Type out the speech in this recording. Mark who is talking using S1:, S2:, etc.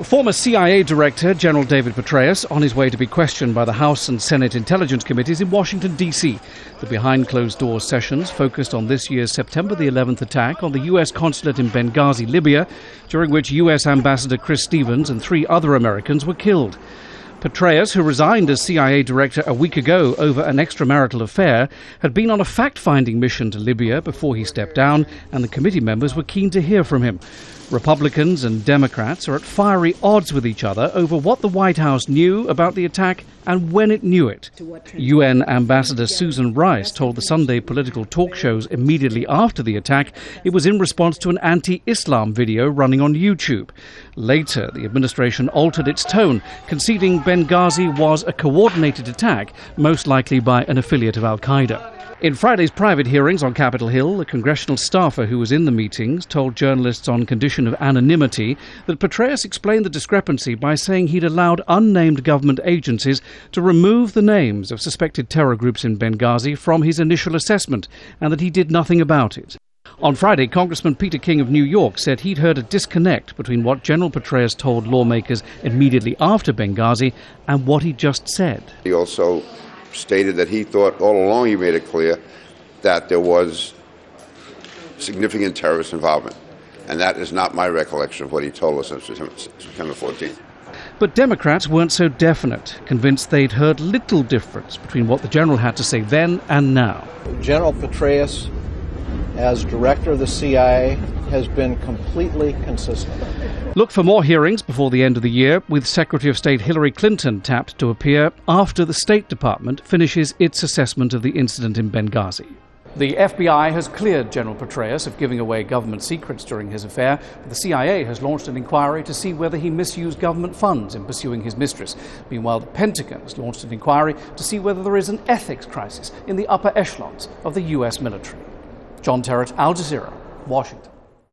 S1: Former CIA Director General David Petraeus on his way to be questioned by the House and Senate Intelligence Committees in Washington, D.C. The behind-closed-doors sessions focused on this year's September the 11th attack on the U.S. consulate in Benghazi, Libya, during which U.S. Ambassador Chris Stevens and 3 other Americans were killed. Petraeus, who resigned as CIA Director a week ago over an extra-marital affair, had been on a fact-finding mission to Libya before he stepped down, and the committee members were keen to hear from him. Republicans and Democrats are at fiery odds with each other over what the White House knew about the attack and when it knew it. UN Ambassador Susan Rice told the Sunday political talk shows immediately after the attack it was in response to an anti-Islam video running on YouTube. Later, the administration altered its tone, conceding Benghazi was a coordinated attack, most likely by an affiliate of al-Qaeda. In Friday's private hearings on Capitol Hill, a congressional staffer who was in the meetings told journalists on condition of anonymity that Petraeus explained the discrepancy by saying he'd allowed unnamed government agencies to remove the names of suspected terror groups in Benghazi from his initial assessment, and that he did nothing about it. On Friday, Congressman Peter King of New York said he'd heard a disconnect between what General Petraeus told lawmakers immediately after Benghazi and what he just said.
S2: He also stated that he thought all along, he made it clear, that there was significant terrorist involvement. And that is not my recollection of what he told us on September 14th.
S1: But Democrats weren't so definite, convinced they'd heard little difference between what the general had to say then and now.
S3: General Petraeus, as director of the CIA, has been completely consistent.
S1: Look for more hearings before the end of the year, with Secretary of State Hillary Clinton tapped to appear after the State Department finishes its assessment of the incident in Benghazi. The FBI has cleared General Petraeus of giving away government secrets during his affair, but the CIA has launched an inquiry to see whether he misused government funds in pursuing his mistress. Meanwhile, the Pentagon has launched an inquiry to see whether there is an ethics crisis in the upper echelons of the U.S. military. John Terrett, Al Jazeera, Washington.